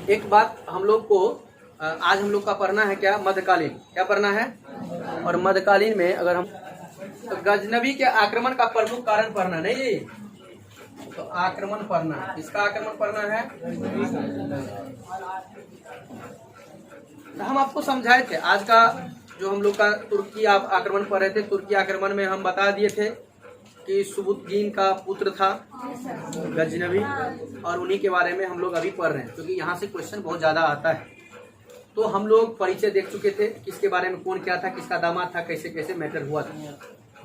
एक बात हम लोग को आज हम लोग का पढ़ना है क्या, मध्यकालीन। क्या पढ़ना है? और मध्यकालीन में अगर हम तो गजनबी के आक्रमण का प्रमुख कारण पढ़ना नहीं, तो आक्रमण पढ़ना, इसका आक्रमण पढ़ना है। तो हम आपको समझाए थे आज का जो हम लोग का तुर्की आप आक्रमण पढ़ रहे थे, तुर्की आक्रमण में हम बता दिए थे कि सुबुद्दीन का पुत्र था गजनबी, और उन्हीं के बारे में हम लोग अभी पढ़ रहे हैं, क्योंकि यहाँ से क्वेश्चन बहुत ज़्यादा आता है। तो हम लोग परिचय देख चुके थे, किसके बारे में, कौन क्या था, किसका दामाद था, कैसे कैसे मैटर हुआ था,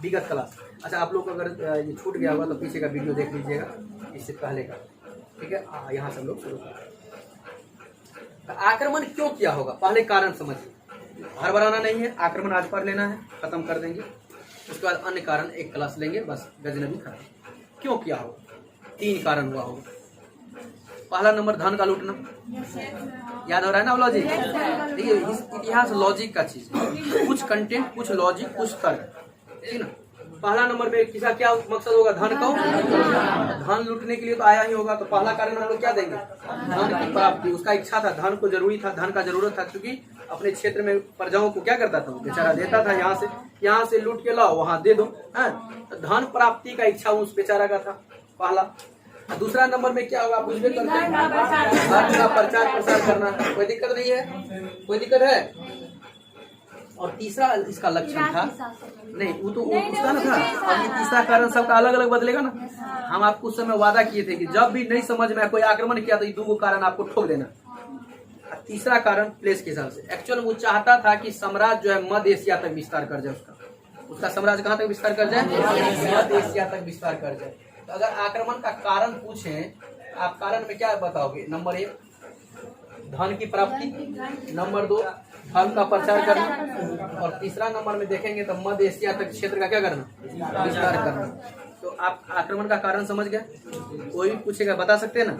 विगत क्लास। अच्छा, आप लोग को अगर ये छूट गया होगा तो पीछे का वीडियो देख लीजिएगा, इससे पहले का, ठीक है। यहाँ से हम लोग शुरू करते हैं। आक्रमण क्यों किया होगा, पहले कारण समझिए, हड़बड़ाना नहीं है, आक्रमण आज पढ़ लेना है, खत्म कर देंगे, उसके बाद अन्य कारण एक क्लास लेंगे, बस गजनबी खत्म। क्यों किया होगा? 3 कारण हुआ होगा। पहला नंबर, धन का लूटना। याद हो रहा है ना लॉजिक? देखिए, इतिहास लॉजिक का चीज है, कुछ कंटेंट, कुछ लॉजिक, कुछ तर्क, ठीक ना। पहला नंबर में किसका क्या मकसद होगा? धन का, धन लूटने के लिए तो आया ही होगा, तो पहला कारण हम लोग क्या देंगे? धन की प्राप्ति। उसका इच्छा था, धन को जरूरी था, धन का जरूरत था, क्योंकि अपने क्षेत्र में प्रजाओं को क्या करता था, बेचारा देता था, यहाँ से लूट के लाओ, वहां दे दो, है। तो धन प्राप्ति का इच्छा उस बेचारा का था, पहला। दूसरा नंबर में क्या होगा, आप उसमें करते हैं, धर्म का प्रचार प्रसार करना, कोई दिक्कत नहीं है, कोई दिक्कत है। और तीसरा इसका लक्षण था, नहीं वो तो उसका ना था, अब ये तीसरा कारण सबका अलग अलग बदलेगा ना। हम आपको उस समय वादा किए थे कि जब भी नहीं समझ में कोई आक्रमण किया तो ये 2 कारण आपको ठोक देना। तीसरा कारण प्लेस के हिसाब से, एक्चुअल वो चाहता था कि साम्राज्य जो है मध्य एशिया तक विस्तार कर जाए, उसका साम्राज्य कहाँ तक विस्तार कर जाए? मध्य एशिया तक विस्तार कर जाए। तो अगर आक्रमण का कारण पूछें, आप कारण में क्या बताओगे? नंबर 1 धन की प्राप्ति, नंबर 2 धर्म का प्रचार करना, और तीसरा नंबर में देखेंगे तो मध्य एशिया तक क्षेत्र का क्या करना? विस्तार करना। तो आप आक्रमण का कारण समझ गए? कोई भी पूछेगा बता सकते हैं ना?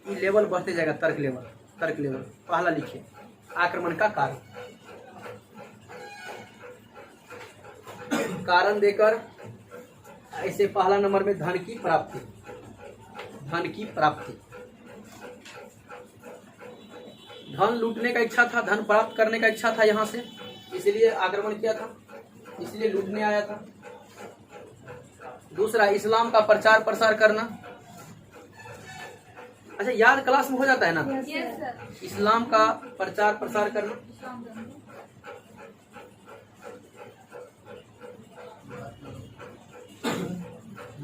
ये लेवल बढ़ते जाएगा, तर्क लेवल, तर्क लेवल। पहला लिखिए, आक्रमण का कारण, कारण देकर ऐसे पहला नंबर में धन की प्राप्ति, धन की प्राप्ति, धन लूटने का इच्छा था, धन प्राप्त करने का इच्छा था यहाँ से, इसलिए आक्रमण किया था, इसलिए लूटने आया था। दूसरा, इस्लाम का प्रचार प्रसार करना। अच्छा, याद क्लास में हो जाता है ना? इस्लाम का प्रचार प्रसार करना।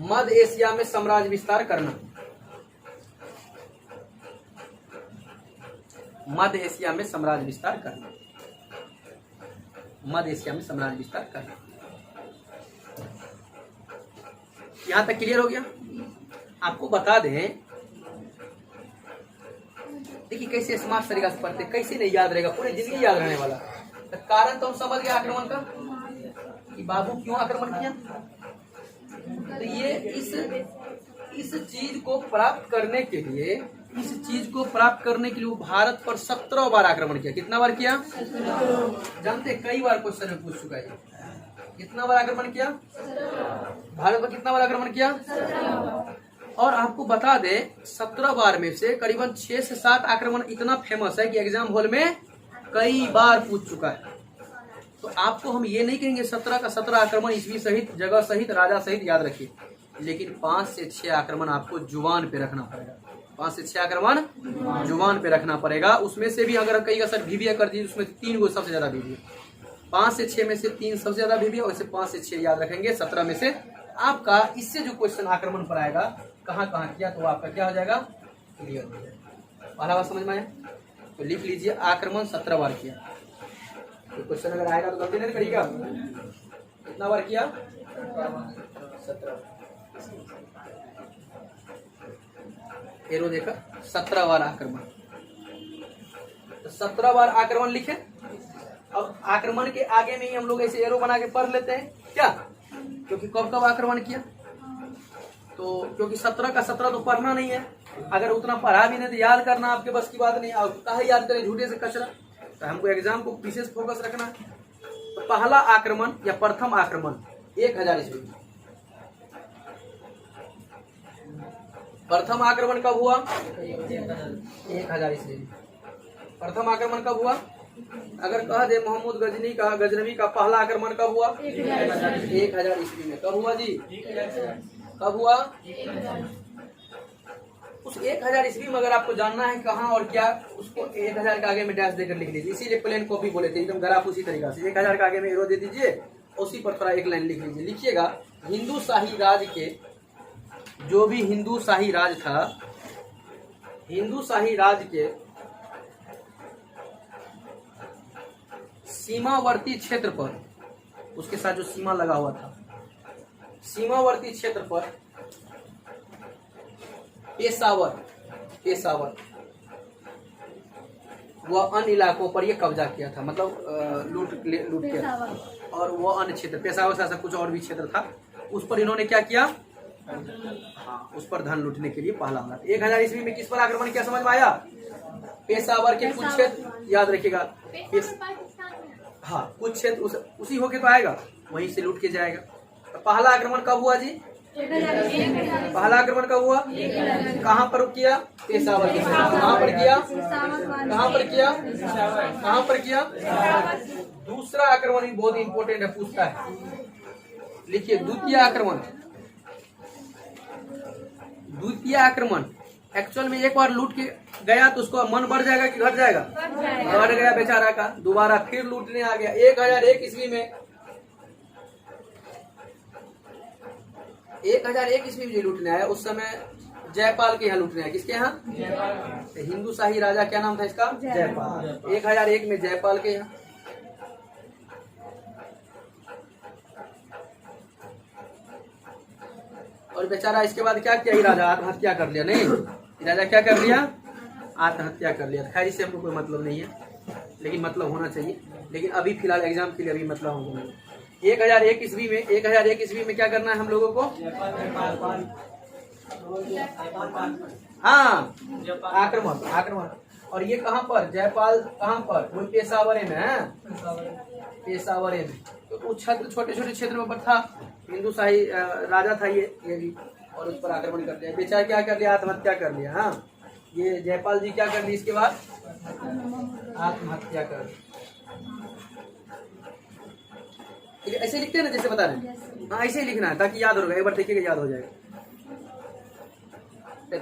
मध्य एशिया में साम्राज्य विस्तार करना, मध्य एशिया में साम्राज्य विस्तार करना, मध्य एशिया में साम्राज्य विस्तार करना। यहां तक क्लियर हो गया? आपको बता दें, देखिए कैसे स्मार्ट तरीका से पढ़ते, कैसे नहीं याद रहेगा, पूरी जिंदगी याद रहने वाला। तो कारण तो हम समझ गए आक्रमण का, कि बाबू क्यों आक्रमण किया। तो ये इस चीज को प्राप्त करने के लिए, इस चीज को प्राप्त करने के लिए वो भारत पर 17 बार आक्रमण किया। कितना बार किया? जानते, कई बार क्वेश्चन में पूछ चुका है, कितना बार आक्रमण किया भारत पर? कितना बार आक्रमण किया? और आपको बता दे, 17 बार में से करीबन 6 से 7 आक्रमण इतना फेमस है कि एग्जाम हॉल में कई बार पूछ चुका है। तो आपको हम ये नहीं कहेंगे 17 का 17 आक्रमण ईस्वी सहित, जगह सहित, राजा सहित याद रखिए, लेकिन 5 से 6 आक्रमण आपको जुबान पे रखना पड़ेगा। 5 से 6 आक्रमण जुबान पे रखना पड़ेगा। उसमें से भी अगर कई असर भीविया कर दीजिए, उसमें 3 को सबसे ज्यादा भीविया, 5 से 6 में से 3 सबसे ज्यादा भीविया, वैसे 5 से 6 याद रखेंगे। 17 में से आपका इससे जो क्वेश्चन आक्रमण पर आएगा, कहाँ कहाँ किया, तो आपका क्या हो जाएगा? क्लियर हो जाएगा। पहला बात समझ में आया? तो लिख लीजिए, आक्रमण 17 बार किया। तो क्वेश्चन अगर आएगा तो गलती नहीं करिएगा। कितना बार किया? 17। एरो देखा, 17 बार आक्रमण। तो 17 बार आक्रमण लिखे। अब आक्रमण के आगे में ही हम लोग ऐसे एरो बना के पढ़ लेते हैं क्या, क्योंकि कब कब आक्रमण किया। तो क्योंकि 17 का 17 तो पढ़ना नहीं है, अगर उतना पढ़ा भी नहीं तो याद करना आपके बस की बात नहीं। और कहा याद करें झूठे से कचरा, तो हमको एग्जाम को विशेष फोकस रखना है। तो पहला आक्रमण या प्रथम आक्रमण 1000 ईस्वी। प्रथम आक्रमण कब हुआ? 1000 ईस्वी। प्रथम आक्रमण कब हुआ? अगर कह दे मोहम्मद गजनवी का पहला आक्रमण कब हुआ? 1000 ईस्वी में। कब हुआ जी? कब हुआ? उस 1000 ईस्वी में अगर आपको जानना है कहाँ और क्या, उसको 1000 के आगे में डैश देकर लिख लीजिए। इसीलिए प्लेन कॉपी बोले थे, एकदम ग्राफ उसी तरीका से 1000 के आगे में एरो दे दीजिए, उसी पर थोड़ा एक लाइन लिख लीजिए। लिखिएगा, हिंदू शाही राज के जो भी हिंदू शाही राज था, हिंदू शाही राज के सीमावर्ती क्षेत्र पर, उसके साथ जो सीमा लगा हुआ था, सीमावर्ती क्षेत्र पर पेशावर वह अन्य इलाकों पर ये कब्जा किया था, मतलब लूट किया था। और वो अन्य क्षेत्र पेशावर से ऐसा कुछ और भी क्षेत्र था, उस पर इन्होंने क्या किया? हाँ, उस पर धन लूटने के लिए पहला हमला। 1000 ईस्वी में किस पर आक्रमण किया समझ में आया? पेशावर के कुछ क्षेत्र, याद रखिएगा। हाँ, कुछ क्षेत्र उसी होके तो आएगा, वहीं से लूट के जाएगा। तो पहला आक्रमण कब हुआ जी? पहला आक्रमण कब हुआ? कहाँ पर किया? पेशावर के। कहाँ पर किया? कहाँ पर किया? कहाँ पर किया? दूसरा आक्रमण भी बहुत इंपॉर्टेंट है, पूछता है। लिखिए, द्वितीय आक्रमण एक्चुअल में एक बार लूट के गया तो उसको मन बढ़ जाएगा कि घट जाएगा? बढ़ गया बेचारा का, दोबारा फिर लूटने आ गया। 1001 ईस्वी में 1001 ईस्वी में जो लूटने आया, उस समय जयपाल के यहाँ लूटने आया। किसके यहाँ? हिंदू शाही राजा, क्या नाम था इसका? जयपाल। 1001 में जयपाल के यहाँ। और बेचारा इसके बाद क्या किया? राजा आत्महत्या कर लिया। नहीं, राजा क्या कर लिया? आत्महत्या कर लिया। खैर, इससे हमको कोई मतलब नहीं है, लेकिन मतलब होना चाहिए। लेकिन अभी फिलहाल एग्जाम के लिए अभी मतलब हमको नहीं। 1001 ईस्वी में क्या करना है हम लोगों को? हाँ, आक्रमण। और ये कहाँ पर? जयपाल कहाँ पर? वो पेशावरे में है, पेशावरे में। तो कुछ क्षेत्र, छोटे छोटे क्षेत्र में था, हिंदू शाही राजा था ये भी, और उस पर आक्रमण कर दिया। बेचारा क्या कर लिया? आत्महत्या कर लिया। हाँ, ये जयपाल जी क्या कर ली इसके बाद? आत्महत्या कर ली। ऐसे लिखते हैं ना, जैसे बता रहे हैं। हाँ, ऐसे ही लिखना है ताकि याद होगा, एक बार देखिएगा याद हो जाएगा।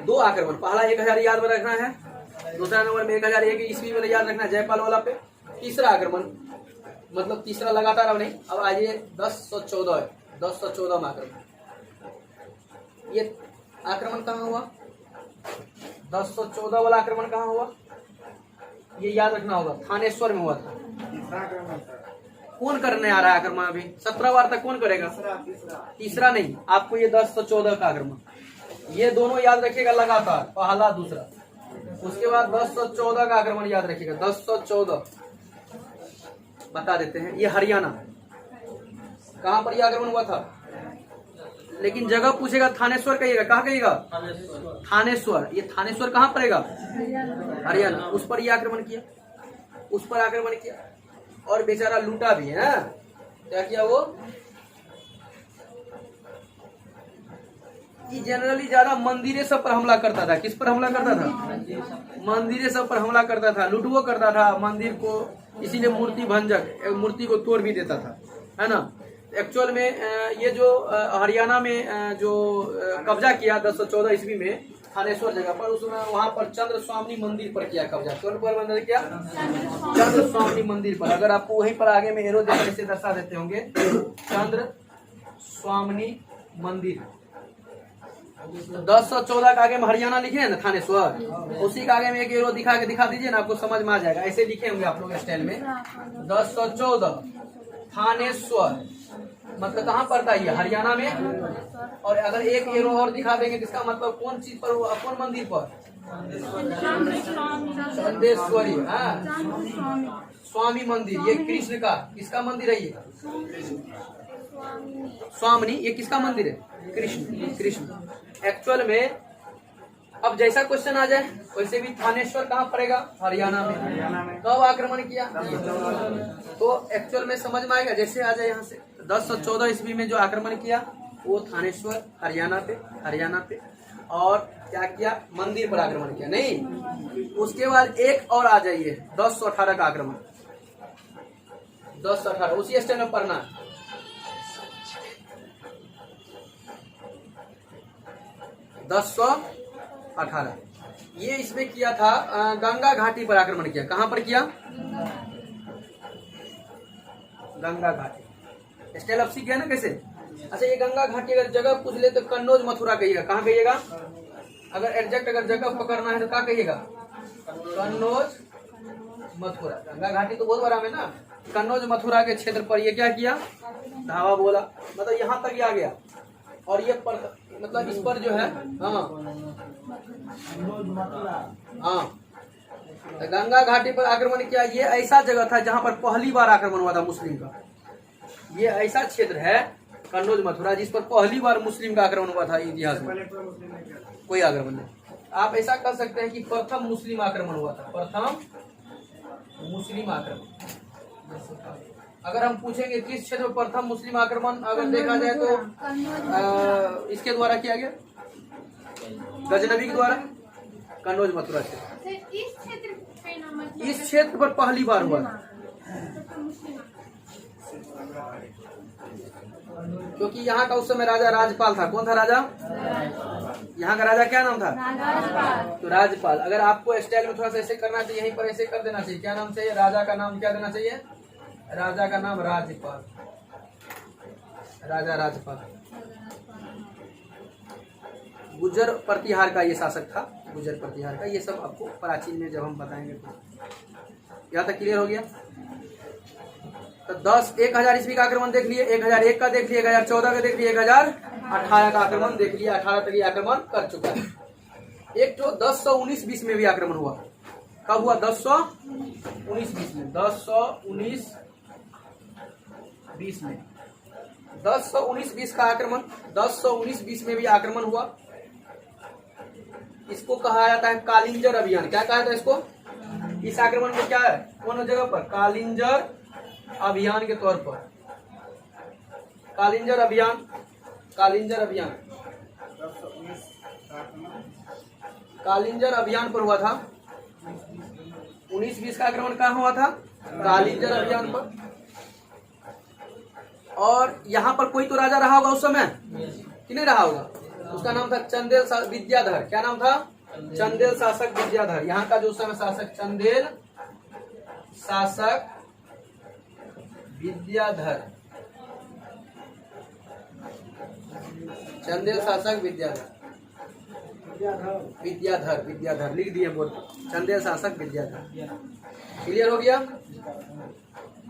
2 आक्रमण, पहला 1000 याद में रखना है, दूसरा नंबर में 1001 ईस्वी में याद रखना है जयपाल वाला पे। तीसरा आक्रमण, मतलब तीसरा लगातार अब नहीं, अब आइए 1014 में आक्रमण। ये आक्रमण कहाँ हुआ? 1014 वाला आक्रमण कहाँ हुआ? ये याद रखना होगा, थानेश्वर में हुआ था। कौन करने आ रहा है आक्रमण? अभी 17 बार तक कौन करेगा? तीसरा नहीं, आपको ये 1014 का आक्रमण, ये दोनों याद रखिएगा लगातार, पहला दूसरा। उसके बाद 1014 का आक्रमण याद रखिएगा। 1014 बता देते हैं, ये हरियाणा। कहाँ पर यह आक्रमण हुआ था? लेकिन जगह पूछेगा थानेश्वर कहिएगा। कहाँ कहिएगा? थानेश्वर। ये थानेश्वर कहाँ पड़ेगा? हरियाणा। उस पर यह आक्रमण किया, उस पर आक्रमण किया, और बेचारा लूटा भी है। क्या किया वो? ये जनरली ज्यादा मंदिरे सब पर हमला करता था। किस पर हमला करता था? मंदिरे सब पर हमला करता था, लूटवो करता था मंदिर को, इसीलिए मूर्ति भंजक, मूर्ति को तोड़ भी देता था, है ना। एक्चुअल में ये जो हरियाणा में जो कब्जा किया 1014 ईस्वी में थानेश्वर जगह पर, उसने वहाँ पर चंद्र स्वामी मंदिर पर किया कब्जा। कौन पर मंदिर किया? चंद्र स्वामी मंदिर पर। अगर आपको वहीं पर आगे में एरो देकर इसे दर्शा देते होंगे, चंद्र स्वामी मंदिर। 1014 के आगे में हरियाणा लिखे हैं ना, थानेश्वर, उसी के आगे में एक एरो दिखा दीजिए ना, आपको समझ में आ जाएगा। ऐसे लिखे होंगे आप लोग स्टाइल में, 1014 थानेश्वर, मतलब कहाँ पड़ता है ये? हरियाणा में। और अगर एक एरो और दिखा देंगे, इसका मतलब कौन चीज पर, कौन मंदिर पर? चंदेश्वरी। स्वामी मंदिर, ये कृष्ण का, किसका मंदिर है ये? स्वामी। ये किसका मंदिर है? कृष्ण। एक्चुअल में अब जैसा क्वेश्चन आ जाए वैसे भी थानेश्वर कहाँ पड़ेगा? हरियाणा में। कब आक्रमण किया? तो एक्चुअल में समझ में आएगा, जैसे आ जाए यहाँ से 1014 ईस्वी में जो आक्रमण किया वो थानेश्वर, हरियाणा पे। और क्या किया? मंदिर पर आक्रमण किया। नहीं, उसके बाद एक और आ जाइए 1018 का आक्रमण। 1018 उसी स्टाइल में पढ़ना। 1018 ये इसमें किया था, गंगा घाटी पर आक्रमण किया। कहां पर किया? गंगा घाटी। स्टाइल अब सीख गया ना कैसे? अच्छा, ये गंगा घाटी अगर जगह पूछ ले तो कन्नौज मथुरा कहिएगा। कहाँ कहिएगा? अगर एग्जैक्ट अगर जगह पकड़ना है तो क्या कहिएगा? कन्नौज मथुरा। गंगा घाटी तो बहुत बड़ा है ना। कन्नौज मथुरा के क्षेत्र पर ये क्या किया? धावा बोला, मतलब यहाँ तक आ गया। और ये मतलब इस पर जो है, हाँ तो गंगा घाटी पर आक्रमण किया। ये ऐसा जगह था जहाँ पर पहली बार आक्रमण हुआ था मुस्लिम का। ये ऐसा क्षेत्र है कन्नौज मथुरा जिस पर पहली बार मुस्लिम का आक्रमण हुआ था इतिहास में। कोई आक्रमण नहीं। आप ऐसा कर सकते हैं कि प्रथम मुस्लिम आक्रमण हुआ था, प्रथम मुस्लिम आक्रमण। अगर हम पूछेंगे किस क्षेत्र में प्रथम मुस्लिम आक्रमण अगर देखा जाए तो इसके द्वारा किया गया, गजनबी के द्वारा, कन्नौज मथुरा क्षेत्र। इस क्षेत्र पर पहली बार हुआ था क्योंकि यहाँ का उस समय राजा राजपाल था। कौन था राजा? यहाँ का राजा क्या नाम था? तो राजपाल। अगर आपको स्टाइल में थोड़ा सा ऐसे करना चाहिए, यहीं पर ऐसे कर देना चाहिए। क्या नाम चाहिए? राजा का नाम क्या देना चाहिए? राजा का नाम राजपाल, राजा राजपाल। गुर्जर प्रतिहार का ये शासक था, गुर्जर प्रतिहार का। ये सब आपको प्राचीन में जब हम बताएंगे तो। यहाँ तक क्लियर हो गया? तो 10,000 ईस्वी का आक्रमण देख लिए, 1001 का देख लिए, 1014 का देख लिए, 1018 का आक्रमण देख लिया। 18 तक ये आक्रमण कर चुका है। एक तो 1019-20 में भी आक्रमण हुआ। कब हुआ? 1019-20 में। 1019-20 में 1019-20 का आक्रमण, 1019-20 में भी आक्रमण हुआ। इसको कहा जाता है कालिंजर अभियान। क्या कहा जाता है इसको? इस आक्रमण में क्या है? कौन जगह पर? कालिंजर अभियान के तौर पर। कालिंजर अभियान, कालिंजर अभियान, कालिंजर अभियान पर हुआ था। 19-20 का आक्रमण कहाँ हुआ था? कालिंजर अभियान पर। और यहाँ पर कोई तो राजा रहा होगा उस समय कि नहीं रहा होगा? उसका नाम था चंदेल विद्याधर। क्या नाम था? चंदेल शासक विद्याधर। यहाँ का जो उस समय शासक चंदेल शासक विद्याधर, चंदेल शासक विद्याधर, विद्याधर, विद्याधर लिख दिए बोल। चंदेल शासक विद्याधर। क्लियर हो गया?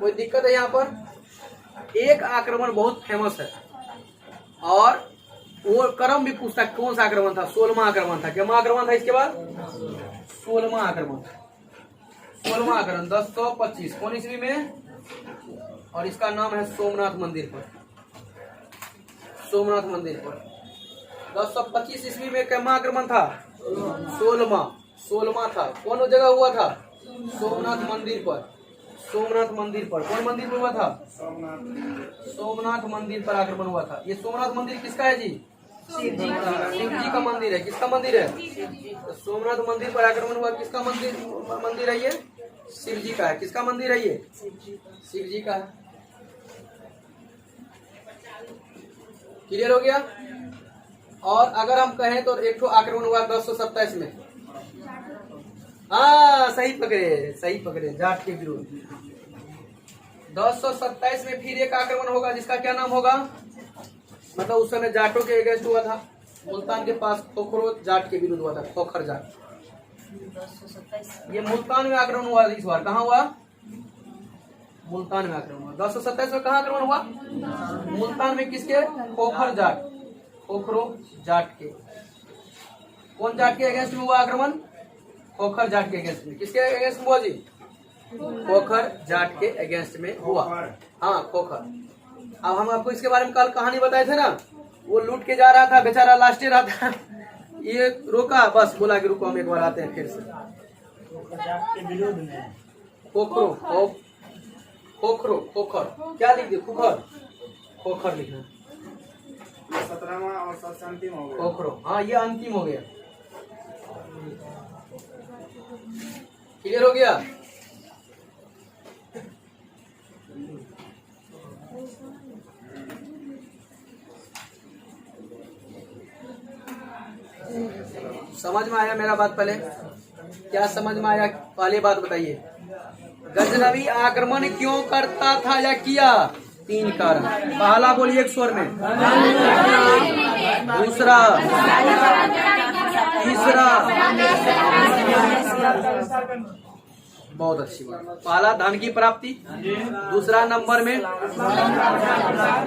कोई दिक्कत है यहाँ पर? एक आक्रमण बहुत फेमस है और वो क्रम भी पूछता है कौन सा आक्रमण था? 16वां आक्रमण था। क्या आक्रमण था? इसके बाद 16वां आक्रमण। 16वां आक्रमण 1025 कौन ईस्वी में? और इसका नाम है सोमनाथ मंदिर पर। सोमनाथ मंदिर पर 1025 ईस्वी में क्या आक्रमण था? 16वां था। कौन जगह हुआ था? सोमनाथ मंदिर पर। सोमनाथ मंदिर पर। कौन मंदिर पर हुआ था? सोमनाथ मंदिर पर आक्रमण हुआ था। ये सोमनाथ मंदिर किसका है जी? शिव जी का मंदिर है। किसका मंदिर है? तो सोमनाथ मंदिर पर आक्रमण हुआ। किसका मंदिर है ये? शिव जी का है। किसका मंदिर है ये? शिव जी का है। क्लियर हो गया? और अगर हम कहें तो एक तो आक्रमण हुआ 1027 में। हाँ सही पकड़े, सही पकड़े, जाट के विरुद्ध। 1027 में फिर एक आक्रमण होगा जिसका क्या नाम होगा? मतलब उस समय जाटों के अगेंस्ट हुआ था। मुल्तान के पास खोखरो जाट के विरुद्ध हुआ था, खोखर जाट। ये मुल्तान में आक्रमण हुआ इस बार। कहाँ हुआ? मुल्तान में आक्रमण हुआ। 1027 में कहाँ आक्रमण हुआ? मुल्तान में। किसके? खोखर जाट, खोखरो जाट के। कौन जाट के अगेंस्ट में हुआ आक्रमण? खोखर जाट के अगेंस्ट में। किसके अगेंस्ट में हुआ जी? खोखर जाट के अगेंस्ट में हुआ। हाँ खोखर। अब हम आपको इसके बारे में कल कहानी बताए थे ना। वो लूट के जा रहा था बेचारा, लास्ट ईयर आता ये रोका, बस बोला कि रुको हम एक बार आते हैं फिर से। खोखरो, खोखरो, खोखर क्या लिख दिया? खोखर, खोखर लिखना। 17वां और सबसे अंतिम हो गया खोखरो। हाँ ये अंतिम हो गया। क्लियर हो गया? समझ में आया मेरा बात? पहले क्या समझ में आया? पहली बात बताइए, गजनवी आक्रमण क्यों करता था या किया? 3 कारण। पहला बोलिए एक स्वर में, दूसरा, तीसरा। बहुत अच्छी बात। पहला धन की प्राप्ति, दूसरा नंबर में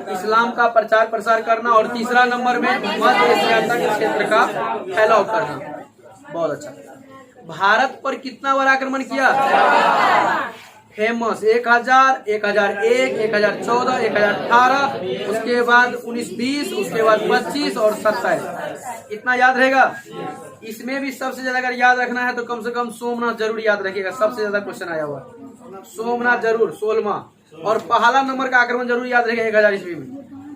इस्लाम का प्रचार प्रसार करना, और तीसरा नंबर में मध्य एशिया तक क्षेत्र का फैलाव करना। बहुत अच्छा। भारत पर कितना बार आक्रमण किया? फेमस 1000, 1001, 1014, 1018, उसके बाद 1920, उसके बाद 25 और 27। इतना याद रहेगा? इसमें भी सबसे ज्यादा अगर याद रखना है तो कम से कम सोमनाथ जरूर याद रखिएगा। सबसे ज्यादा क्वेश्चन आया हुआ है सोमनाथ जरूर, 16वां। और पहला नंबर का आक्रमण जरूर याद रखेगा 1000 ईस्वी में।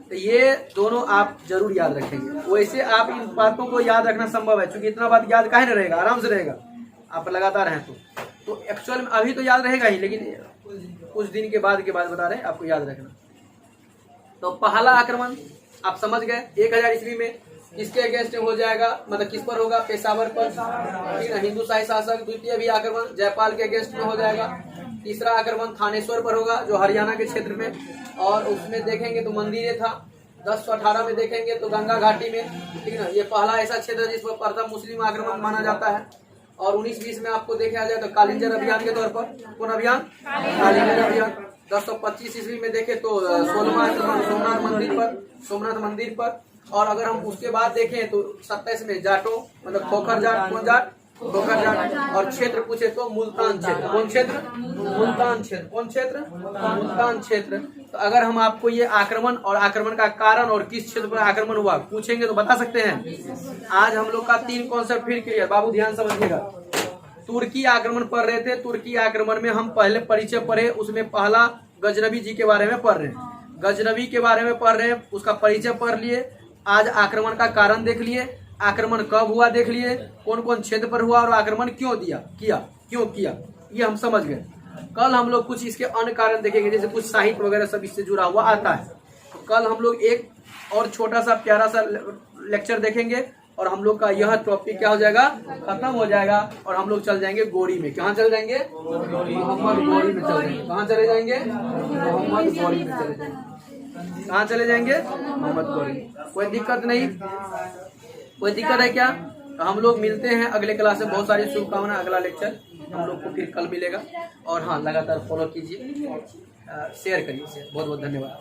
तो ये दोनों आप जरूर याद रखेंगे। वैसे आप इन बातों को याद रखना संभव है, क्योंकि इतना बात याद काहे न रहेगा, आराम से रहेगा आप लगातार हैं तो एक्चुअल में अभी तो याद रहेगा ही, लेकिन कुछ दिन के बाद बता रहे हैं आपको याद रखना। तो पहला आक्रमण आप समझ गए 1000 ईस्वी में किसके अगेंस्ट हो जाएगा, मतलब किस पर होगा? पेशावर पर, ठीक है, हिंदू शाही शासक। द्वितीय भी आक्रमण जयपाल के अगेंस्ट में हो जाएगा। तीसरा आक्रमण थानेश्वर पर होगा, जो हरियाणा के क्षेत्र में, और उसमें देखेंगे तो मंदिर था। 1018 में देखेंगे तो गंगा घाटी में, ठीक है ना, ये पहला ऐसा क्षेत्र जिस पर प्रथम मुस्लिम आक्रमण माना जाता है। और 1920 में आपको देखा जाए तो कालिंजर अभियान के तौर पर, कौन अभियान? कालिंजर अभियान। 1025 ईस्वी में देखे तो 16वां आक्रमण सोमनाथ मंदिर पर। और अगर हम उसके बाद देखें तो 27 में जाटो, मतलब खोखर जाट। कौन जाट? खोखर जाट। और क्षेत्र पूछे तो मुल्तान क्षेत्र। कौन क्षेत्र? मुल्तान क्षेत्र। कौन क्षेत्र? मुल्तान क्षेत्र। तो अगर हम आपको ये आक्रमण और आक्रमण का कारण और किस क्षेत्र पर आक्रमण हुआ पूछेंगे तो बता सकते हैं। आज हम लोग का 3 कॉन्सेप्ट फिर क्लियर। बाबू ध्यान समझिएगा। तुर्की आक्रमण पढ़ रहे थे, तुर्की आक्रमण में हम पहले परिचय पढ़े, उसमें पहला गजनवी जी के बारे में पढ़ रहे हैं, गजनवी के बारे में पढ़ रहे हैं, उसका परिचय पढ़ लिए। आज आक्रमण का कारण देख लिए, आक्रमण कब हुआ देख लिए, कौन कौन क्षेत्र पर हुआ और आक्रमण क्यों किया, ये हम समझ गए। कल हम लोग कुछ इसके अन्य कारण देखेंगे, जैसे कुछ साहित्य वगैरह सब इससे जुड़ा हुआ आता है। तो कल हम लोग एक और छोटा सा प्यारा सा लेक्चर देखेंगे और हम लोग का यह टॉपिक क्या हो जाएगा? खत्म हो जाएगा। और हम लोग चल जाएंगे गोरी में। कहाँ चल जाएंगे? मोहम्मद गोरी में चल जाएंगे। कहाँ चले जाएंगे? मोहम्मद गोरी में चले जाएंगे। कहाँ चले जाएंगे? मोहम्मद गोरी। कोई दिक्कत नहीं? कोई दिक्कत है क्या? तो हम लोग मिलते हैं अगले क्लास में। बहुत सारी शुभकामनाएं। अगला लेक्चर हम लोग को फिर कल मिलेगा। और हाँ, लगातार फॉलो कीजिए, शेयर करिए। बहुत बहुत धन्यवाद।